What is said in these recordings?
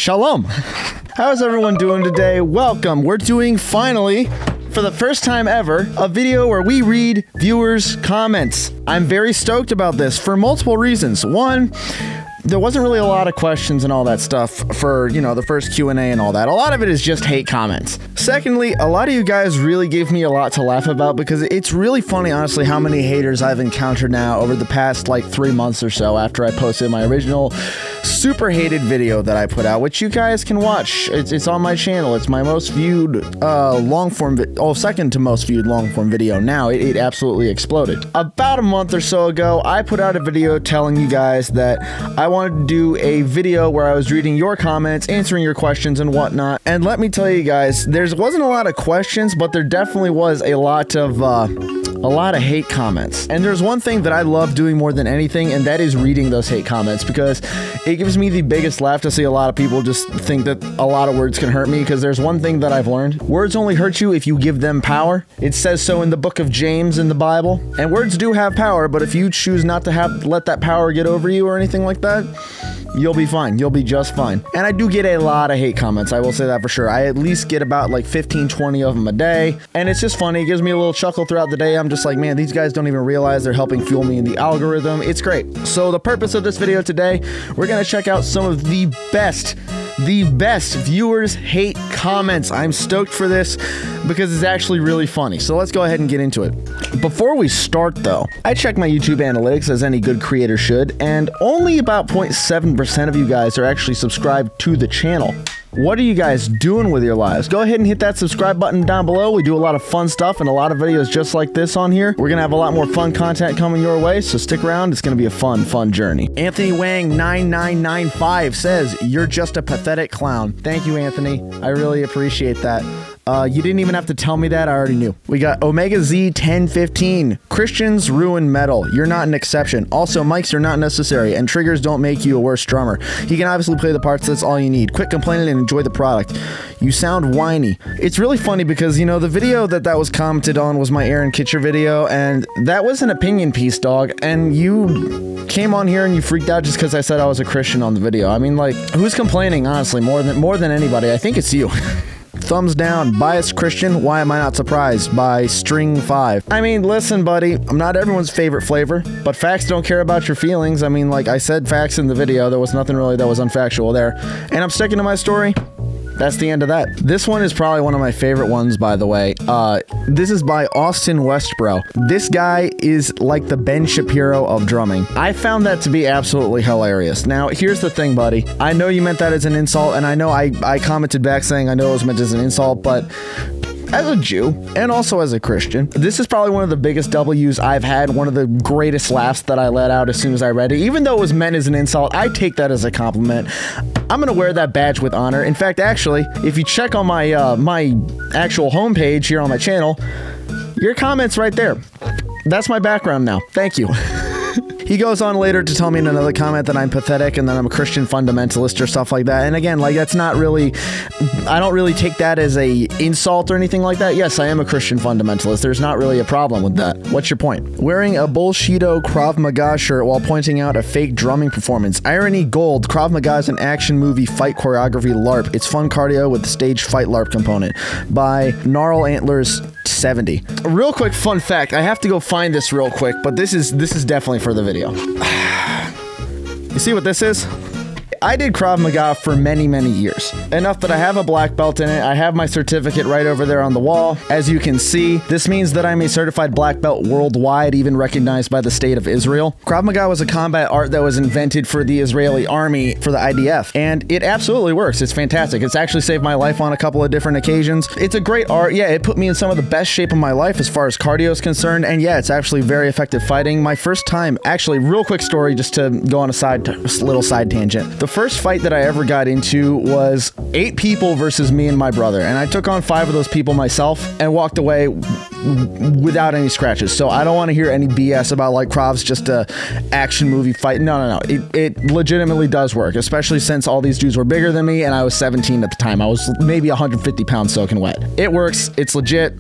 Shalom. How's everyone doing today? Welcome. We're doing, finally, for the first time ever, a video where we read viewers' comments. I'm very stoked about this for multiple reasons. One, there wasn't really a lot of questions and all that stuff for, you know, the first Q&A and all that. A lot of it is just hate comments. Secondly, a lot of you guys really gave me a lot to laugh about because it's really funny, honestly, how many haters I've encountered now over the past, like, 3 months or so after I posted my original super hated video that I put out, which you guys can watch. It's on my channel. It's my most viewed second to most viewed long-form video now. It absolutely exploded. About a month or so ago, I put out a video telling you guys that I wanted to do a video where I was reading your comments, answering your questions and whatnot. And let me tell you guys, there wasn't a lot of questions, but there definitely was a lot of hate comments. And there's one thing that I love doing more than anything, and that is reading those hate comments, because it gives me the biggest laugh to see a lot of people just think that a lot of words can hurt me, because there's one thing that I've learned. Words only hurt you if you give them power. It says so in the book of James in the Bible. And words do have power, but if you choose not to let that power get over you or anything like that, you'll be fine. You'll be just fine. And I do get a lot of hate comments. I will say that for sure. I at least get about like 15, 20 of them a day. And it's just funny. It gives me a little chuckle throughout the day. I'm just like, man, these guys don't even realize they're helping fuel me in the algorithm. It's great. So the purpose of this video today, we're going to check out some of the best viewers hate comments. I'm stoked for this because it's actually really funny. So let's go ahead and get into it. Before we start though, I check my YouTube analytics as any good creator should, and only about 0.7% of you guys are actually subscribed to the channel. What are you guys doing with your lives? Go ahead and hit that subscribe button down below. We do a lot of fun stuff and a lot of videos just like this on here. We're gonna have a lot more fun content coming your way, so stick around. It's gonna be a fun journey. Anthony Wang 9995 says, "You're just a pathetic clown." Thank you, Anthony. I really appreciate that. You didn't even have to tell me that. I already knew. We got Omega Z 1015. Christians ruin metal. You're not an exception. Also, mics are not necessary, and triggers don't make you a worse drummer. He can obviously play the parts. That's all you need. Quit complaining and enjoy the product. You sound whiny. It's really funny because, you know, the video that was commented on was my Aaron Kitcher video, and that was an opinion piece, dog. And you came on here and you freaked out just because I said I was a Christian on the video. I mean, like, who's complaining, honestly, more than anybody? I think it's you. Thumbs down, biased Christian, why am I not surprised, by String 5. I mean, listen, buddy, I'm not everyone's favorite flavor, but facts don't care about your feelings. I mean, like, I said facts in the video. There was nothing really that was unfactual there. And I'm sticking to my story. That's the end of that. This one is probably one of my favorite ones, by the way. This is by Austin Westbro. This guy is like the Ben Shapiro of drumming. I found that to be absolutely hilarious. Now, here's the thing, buddy. I know you meant that as an insult, and I know I commented back saying I know it was meant as an insult, but as a Jew, and also as a Christian, this is probably one of the biggest W's I've had, one of the greatest laughs that I let out as soon as I read it. Even though it was meant as an insult, I take that as a compliment. I'm gonna wear that badge with honor. In fact, actually, if you check on my my actual homepage here on my channel, your comment's right there. That's my background now. Thank you. He goes on later to tell me in another comment that I'm pathetic and that I'm a Christian fundamentalist or stuff like that. And again, like, that's not really, I don't really take that as a insult or anything like that. Yes, I am a Christian fundamentalist. There's not really a problem with that. What's your point? Wearing a Bullshido Krav Maga shirt while pointing out a fake drumming performance. Irony gold. Krav Maga is an action movie fight choreography LARP. It's fun cardio with the staged fight LARP component. By Gnarl Antlers 70. A real quick fun fact. I have to go find this real quick, but this is definitely for the video. You see what this is? I did Krav Maga for many years. Enough that I have a black belt in it. I have my certificate right over there on the wall. As you can see, this means that I'm a certified black belt worldwide, even recognized by the state of Israel. Krav Maga was a combat art that was invented for the Israeli army, for the IDF, and it absolutely works. It's fantastic. It's actually saved my life on a couple of different occasions. It's a great art. Yeah, it put me in some of the best shape of my life as far as cardio is concerned, and yeah, it's actually very effective fighting. My first time, actually, real quick story just to go on a little side tangent. The first fight that I ever got into was 8 people versus me and my brother, and I took on 5 of those people myself and walked away without any scratches. So I don't want to hear any BS about like Krav's just a action movie fight. No. It legitimately does work, especially since all these dudes were bigger than me and I was 17 at the time. I was maybe 150 pounds soaking wet. It works. It's legit.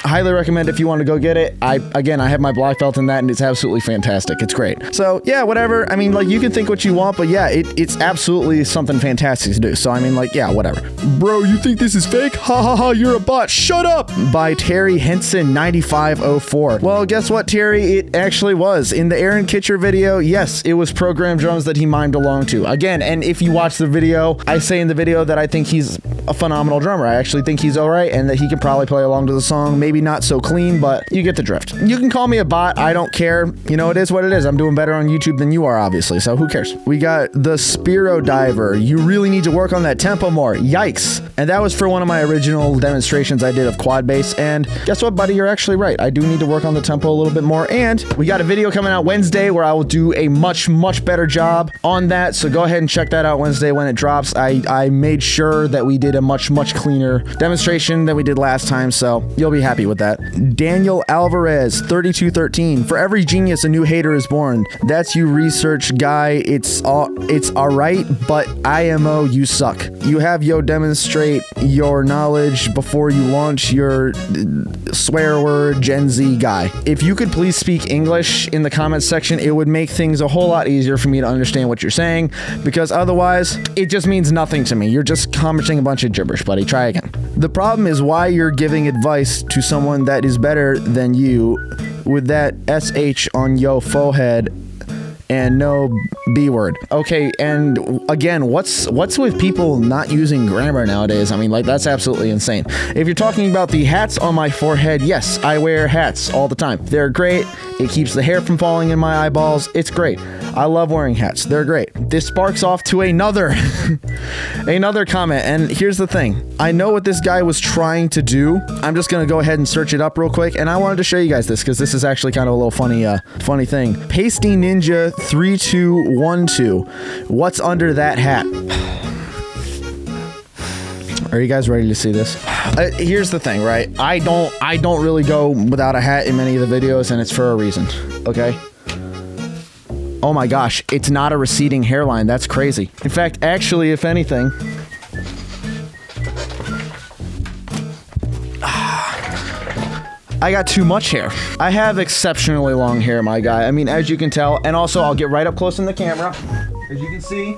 highly recommend if you want to go get it. Again, I have my black belt in that, and it's absolutely fantastic. It's great. So yeah, whatever. I mean, like, you can think what you want, but yeah, it's absolutely something fantastic to do. So I mean, like, yeah, whatever. Bro, you think this is fake? Ha ha ha, you're a bot. Shut up. By Terry Henson 9504. Well, guess what, Terry? It actually was. In the Aaron Kitcher video, yes, it was programmed drums that he mimed along to. Again, and if you watch the video, I say in the video that I think he's a phenomenal drummer. I actually think he's all right, and that he can probably play along to the song. Maybe not so clean, but you get the drift. You can call me a bot. I don't care. You know, it is what it is. I'm doing better on YouTube than you are, obviously, so who cares? We got the Spiro Diver. You really need to work on that tempo more. Yikes. And that was for one of my original demonstrations I did of quad bass, and guess what, buddy? You're actually right. I do need to work on the tempo a little bit more, and we got a video coming out Wednesday where I will do a much better job on that, so go ahead and check that out Wednesday when it drops. I made sure that we did a much cleaner demonstration than we did last time, so you'll be happy with that. Daniel Alvarez 3213. For every genius, a new hater is born. That's you, research guy. It's alright, but IMO, you suck. You have demonstrate your knowledge before you launch your swear word Gen Z guy. If you could please speak English in the comments section, it would make things a whole lot easier for me to understand what you're saying, because otherwise it just means nothing to me. You're just commenting a bunch of gibberish, buddy. Try again. The problem is why you're giving advice to someone that is better than you with that SH on yo forehead and no B word. Okay, and again, what's with people not using grammar nowadays? I mean, like, that's absolutely insane. If you're talking about the hats on my forehead, yes, I wear hats all the time. They're great. It keeps the hair from falling in my eyeballs. It's great. I love wearing hats. They're great. This sparks off to another comment, and here's the thing. I know what this guy was trying to do. I'm just gonna go ahead and search it up real quick, and I wanted to show you guys this because this is actually kind of a little funny thing. Pasty Ninja 3212. What's under that hat? Are you guys ready to see this? Here's the thing, right? I don't really go without a hat in many of the videos, and it's for a reason, okay? Oh my gosh, it's not a receding hairline. That's crazy. In fact, actually, if anything, I got too much hair. I have exceptionally long hair, my guy. I mean, as you can tell, and also I'll get right up close in the camera. As you can see,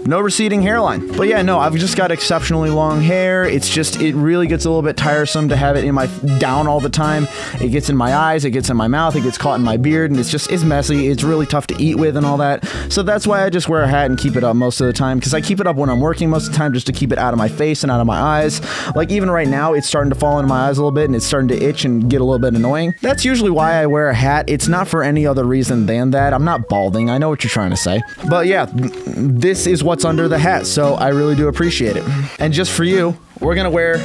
no receding hairline. But yeah, no, I've just got exceptionally long hair. It's just, it really gets a little bit tiresome to have it in my, down all the time. It gets in my eyes, it gets in my mouth, it gets caught in my beard, and it's messy. It's really tough to eat with and all that. So that's why I just wear a hat and keep it up most of the time, because I keep it up when I'm working most of the time just to keep it out of my face and out of my eyes. Like, even right now, it's starting to fall into my eyes a little bit, and it's starting to itch and get a little bit annoying. That's usually why I wear a hat. It's not for any other reason than that. I'm not balding. I know what you're trying to say. But yeah, this is what's under the hat, so I really do appreciate it. And just for you, we're gonna wear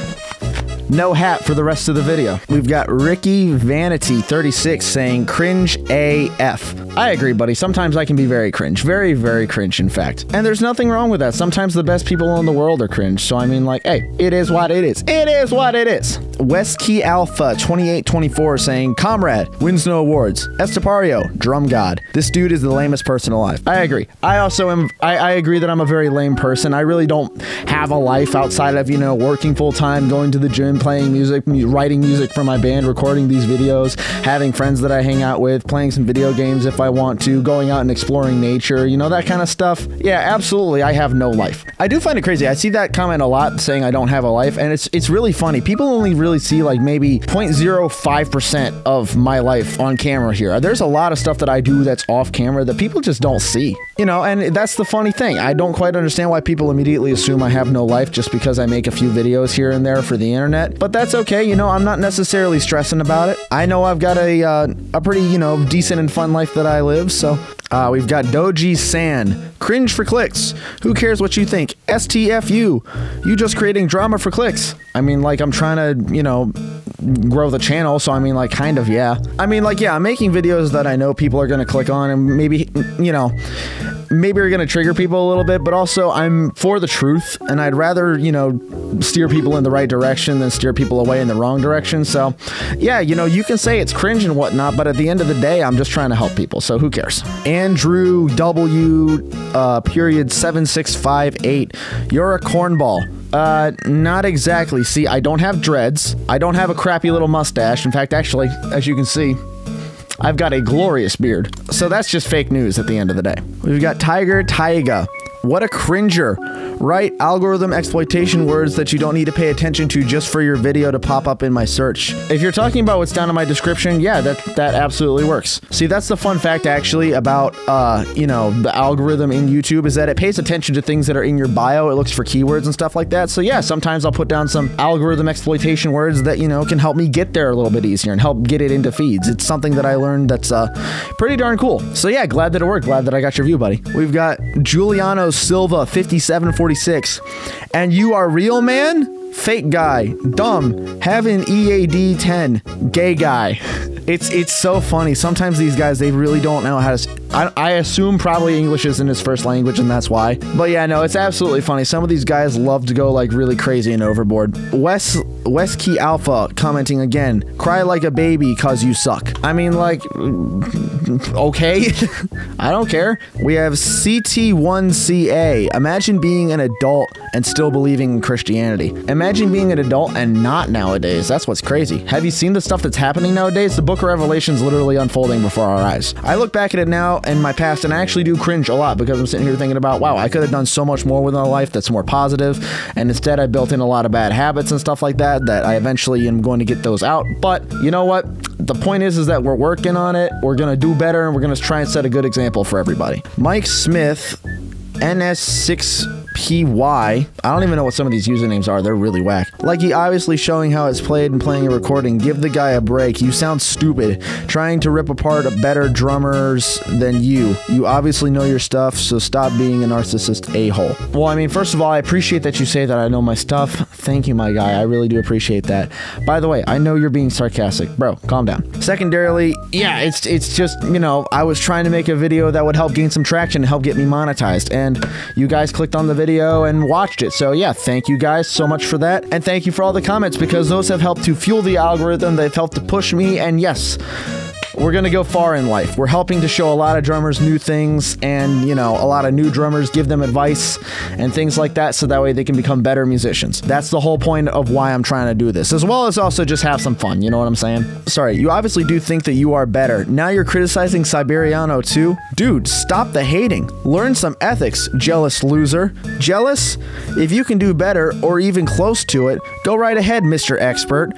no hat for the rest of the video. We've got Ricky Vanity 36 saying cringe AF. I agree, buddy. Sometimes I can be very cringe. Very cringe, in fact. And there's nothing wrong with that. Sometimes the best people in the world are cringe. So I mean, like, hey, it is what it is. It is what it is. West Key Alpha 2824 saying, comrade, wins no awards. Estepario, drum god. This dude is the lamest person alive. I agree. I also am, I agree that I'm a very lame person. I really don't have a life outside of, you know, working full time, going to the gym, playing music, writing music for my band, recording these videos, having friends that I hang out with, playing some video games if I want to, going out and exploring nature, you know, that kind of stuff. Yeah, absolutely, I have no life. I do find it crazy. I see that comment a lot saying I don't have a life, and it's really funny. People only really see like maybe 0.05% of my life on camera here. There's a lot of stuff that I do that's off camera that people just don't see. You know, and that's the funny thing. I don't quite understand why people immediately assume I have no life just because I make a few videos here and there for the internet. But that's okay. You know, I'm not necessarily stressing about it. I know I've got a pretty, you know, decent and fun life that I live. So we've got Doji San. Cringe for clicks. Who cares what you think? STFU. You just creating drama for clicks. I mean, like, I'm trying to, you know, grow the channel, so I mean, like, kind of, yeah. I mean, like, yeah, I'm making videos that I know people are gonna click on, and maybe, you know, maybe are going to trigger people a little bit, but also I'm for the truth, and I'd rather, you know, steer people in the right direction than steer people away in the wrong direction. So yeah, you know, you can say it's cringe and whatnot, but at the end of the day, I'm just trying to help people, so who cares? Andrew W period 7658, you're a cornball. Not exactly. See, I don't have dreads. I don't have a crappy little mustache. In fact, actually, as you can see, I've got a glorious beard. So that's just fake news at the end of the day. We've got Tiger Taiga. What a cringer. Write algorithm exploitation words that you don't need to pay attention to just for your video to pop up in my search. If you're talking about what's down in my description, yeah, that absolutely works. See, that's the fun fact actually about, you know, the algorithm in YouTube is that it pays attention to things that are in your bio. It looks for keywords and stuff like that. So yeah, sometimes I'll put down some algorithm exploitation words that, you know, can help me get there a little bit easier and help get it into feeds. It's something that I learned that's pretty darn cool. So yeah, glad that it worked. Glad that I got your view, buddy. We've got Giuliano Silva 5746. And you are real, man? Fake guy, dumb, have an EAD 10, gay guy. It's so funny. Sometimes these guys, they really don't know how to... I assume probably English isn't his first language and that's why. But yeah, no, it's absolutely funny. Some of these guys love to go like really crazy and overboard. Westkey Alpha commenting again, cry like a baby cause you suck. I mean, like, okay. I don't care. We have CT1CA. Imagine being an adult and still believing in Christianity. Imagine being an adult and not nowadays. That's what's crazy. Have you seen the stuff that's happening nowadays? The book of Revelation's literally unfolding before our eyes. I look back at it now in my past and I actually do cringe a lot because I'm sitting here thinking about, wow, I could have done so much more with my life that's more positive, and instead I built in a lot of bad habits and stuff like that I eventually am going to get those out. But you know what? The point is that we're working on it. We're going to do better and we're going to try and set a good example for everybody. Mike Smith, NS6PY. I don't even know what some of these usernames are. They're really whack. Like, he obviously showing how it's played and playing a recording. Give the guy a break. You sound stupid. Trying to rip apart better drummers than you. You obviously know your stuff, so stop being a narcissist a-hole. Well, I mean, first of all, I appreciate that you say that I know my stuff. Thank you, my guy. I really do appreciate that. By the way, I know you're being sarcastic. Bro, calm down. Secondarily, yeah, it's just, you know, I was trying to make a video that would help gain some traction and help get me monetized, and you guys clicked on the video and watched it. So yeah, thank you guys so much for that. And thank you for all the comments, because those have helped to fuel the algorithm. They've helped to push me. And yes, we're going to go far in life. We're helping to show a lot of drummers new things, and, you know, a lot of new drummers, give them advice and things like that, so that way they can become better musicians. That's the whole point of why I'm trying to do this, as well as also just have some fun. You know what I'm saying? Sorry, you obviously do think that you are better. Now you're criticizing Siberiano too? Dude, stop the hating. Learn some ethics, jealous loser. Jealous? If you can do better, or even close to it, go right ahead, Mr. Expert.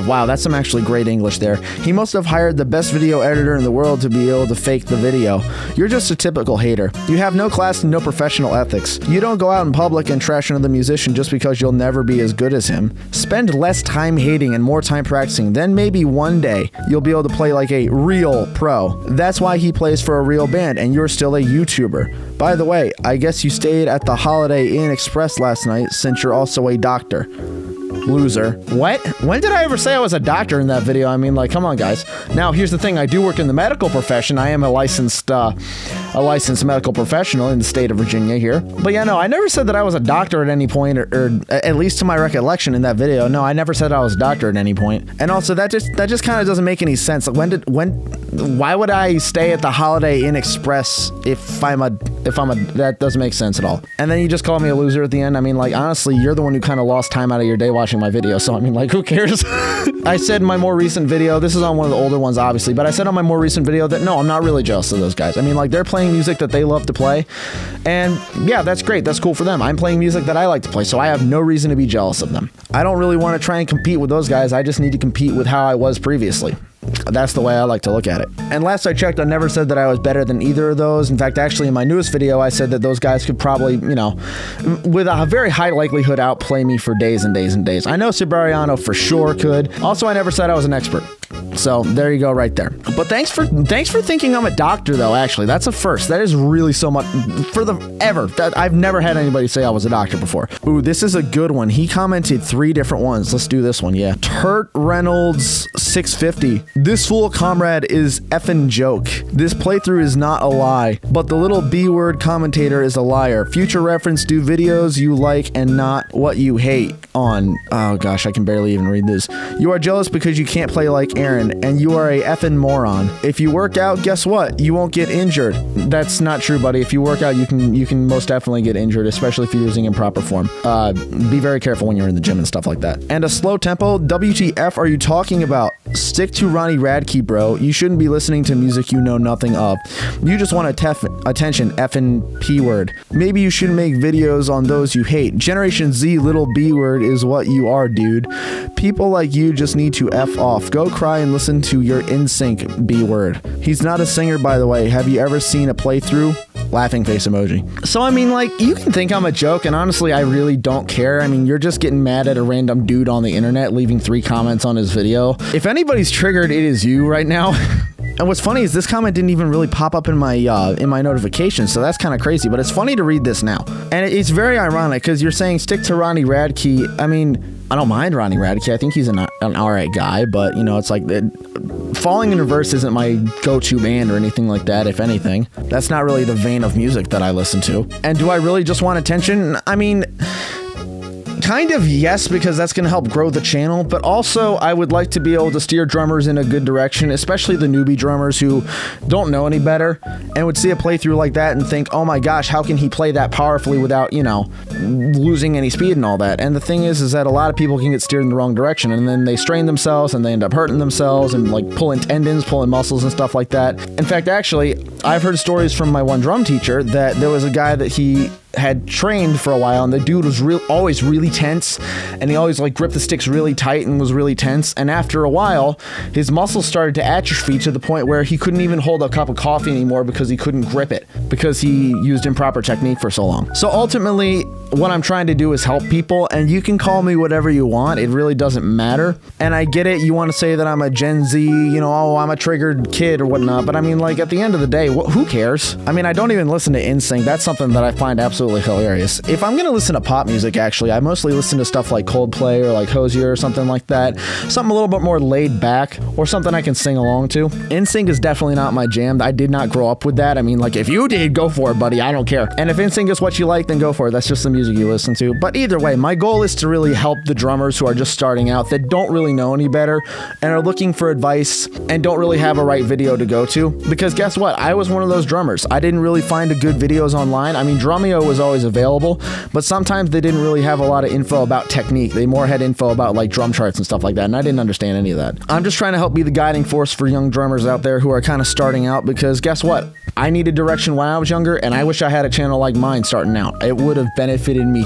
Wow, that's some actually great English there. He must have hired the best video editor in the world to be able to fake the video. You're just a typical hater. You have no class and no professional ethics. You don't go out in public and trash another musician just because you'll never be as good as him. Spend less time hating and more time practicing. Then maybe one day you'll be able to play like a real pro. That's why he plays for a real band and you're still a YouTuber. By the way, I guess you stayed at the Holiday Inn Express last night since you're also a doctor. Loser. What? When did I ever say I was a doctor in that video? I mean, like, come on, guys. Now, here's the thing. I do work in the medical profession. I am a licensed medical professional in the state of Virginia here. But yeah, no, I never said that I was a doctor at any point, or at least to my recollection in that video. No, I never said I was a doctor at any point. And also, that just kind of doesn't make any sense. Like, why would I stay at the Holiday Inn Express if I'm a, that doesn't make sense at all. And then you just call me a loser at the end. I mean, like, honestly, you're the one who kind of lost time out of your day watching my video, so I mean, like, who cares? I said in my more recent video, this is on one of the older ones, obviously, but I said on my more recent video that no, I'm not really jealous of those guys. I mean, like, they're playing music that they love to play, and yeah, that's great. That's cool for them. I'm playing music that I like to play, so I have no reason to be jealous of them. I don't really want to try and compete with those guys. I just need to compete with how I was previously. That's the way I like to look at it. And last I checked, I never said that I was better than either of those. In fact, actually, in my newest video, I said that those guys could probably, you know, with a very high likelihood, outplay me for days and days and days. I know Siberiano for sure could. Also, I never said I was an expert. So there you go right there. But thanks for thinking I'm a doctor though, actually. That's a first. That is really so much for the ever. I've never had anybody say I was a doctor before. Ooh, this is a good one. He commented 3 different ones. Let's do this one. Yeah. Turt Reynolds 650. This fool comrade is effing joke. This playthrough is not a lie, but the little B-word commentator is a liar. Future reference, do videos you like and not what you hate on. Oh gosh, I can barely even read this. You are jealous because you can't play like Aaron, and you are a effing moron. If you work out, guess what? You won't get injured. That's not true, buddy. If you work out, you can most definitely get injured, especially if you're using improper form. Be very careful when you're in the gym and stuff like that. And a slow tempo, WTF are you talking about? Stick to Ronnie Radke, bro. You shouldn't be listening to music you know nothing of. You just want attention, effing P-word. Maybe you should make videos on those you hate. Generation Z little B-word is what you are, dude. People like you just need to F off. Go cry and listen to your NSYNC B-word. He's not a singer, by the way. Have you ever seen a playthrough? Laughing face emoji. So, I mean, like, you can think I'm a joke, and honestly, I really don't care. I mean, you're just getting mad at a random dude on the internet leaving 3 comments on his video. If anybody's triggered, it is you right now. And what's funny is this comment didn't even really pop up in my notifications, so that's kind of crazy, but it's funny to read this now. And it's very ironic, because you're saying stick to Ronnie Radke. I mean, I don't mind Ronnie Radke. I think he's an alright guy, but, you know, it's like... Falling in Reverse isn't my go-to band or anything like that, if anything. That's not really the vein of music that I listen to. And do I really just want attention? I mean... Kind of yes, because that's going to help grow the channel, but also I would like to be able to steer drummers in a good direction, especially the newbie drummers who don't know any better and would see a playthrough like that and think, oh my gosh, how can he play that powerfully without, you know, losing any speed and all that. And the thing is that a lot of people can get steered in the wrong direction, and then they strain themselves and they end up hurting themselves and like pulling tendons, pulling muscles and stuff like that. In fact, actually, I've heard stories from my one drum teacher that there was a guy that he had trained for a while, and the dude was always really tense, and he always like gripped the sticks really tight and was really tense, and after a while his muscles started to atrophy to the point where he couldn't even hold a cup of coffee anymore because he couldn't grip it because he used improper technique for so long. So ultimately what I'm trying to do is help people, and you can call me whatever you want, it really doesn't matter. And I get it, you want to say that I'm a Gen Z, you know, oh, I'm a triggered kid or whatnot, but I mean, like, at the end of the day, who cares? I mean, I don't even listen to NSYNC. That's something that I find absolutely hilarious. If I'm gonna listen to pop music, actually, I mostly listen to stuff like Coldplay or like Hosier or something like that. Something a little bit more laid back, or something I can sing along to. NSYNC is definitely not my jam. I did not grow up with that. I mean, like, if you did, go for it, buddy. I don't care. And if NSYNC is what you like, then go for it. That's just the music you listen to. But either way, my goal is to really help the drummers who are just starting out, that don't really know any better and are looking for advice and don't really have a right video to go to. Because guess what? I was one of those drummers. I didn't really find good videos online. I mean, Drumeo was always available, but sometimes they didn't really have a lot of info about technique. They more had info about like drum charts and stuff like that, and I didn't understand any of that. I'm just trying to help be the guiding force for young drummers out there who are kind of starting out, because guess what? I needed direction when I was younger, and I wish I had a channel like mine starting out. It would have benefited me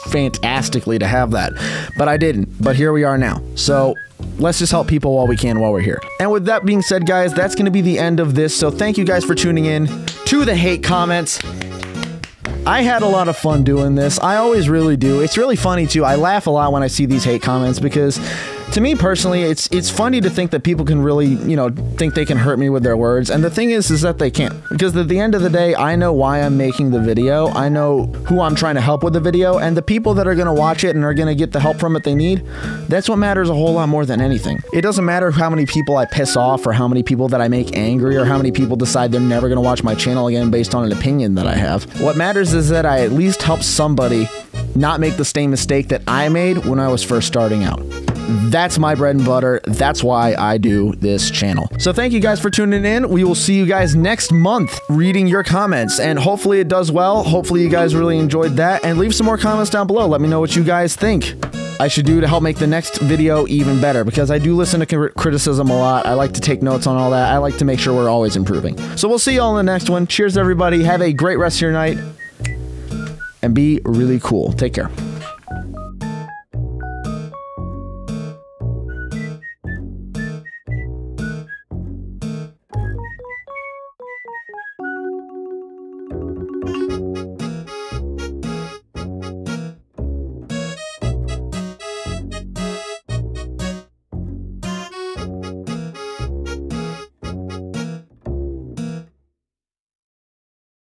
fantastically to have that, but I didn't. But here we are now. So let's just help people while we can while we're here. And with that being said, guys, that's going to be the end of this. So thank you guys for tuning in to the hate comments. I had a lot of fun doing this. I always really do. It's really funny too. I laugh a lot when I see these hate comments, because to me personally, it's funny to think that people can really, you know, think they can hurt me with their words. And the thing is that they can't. Because at the end of the day, I know why I'm making the video. I know who I'm trying to help with the video. And the people that are going to watch it and are going to get the help from it they need, that's what matters a whole lot more than anything. It doesn't matter how many people I piss off, or how many people that I make angry, or how many people decide they're never going to watch my channel again based on an opinion that I have. What matters is that I at least help somebody not make the same mistake that I made when I was first starting out. That's my bread and butter. That's why I do this channel. So thank you guys for tuning in. We will see you guys next month reading your comments, and hopefully it does well. Hopefully you guys really enjoyed that, and leave some more comments down below. Let me know what you guys think I should do to help make the next video even better, because I do listen to criticism a lot. I like to take notes on all that. I like to make sure we're always improving. So we'll see you all in the next one. Cheers, everybody. Have a great rest of your night, and be really cool. Take care.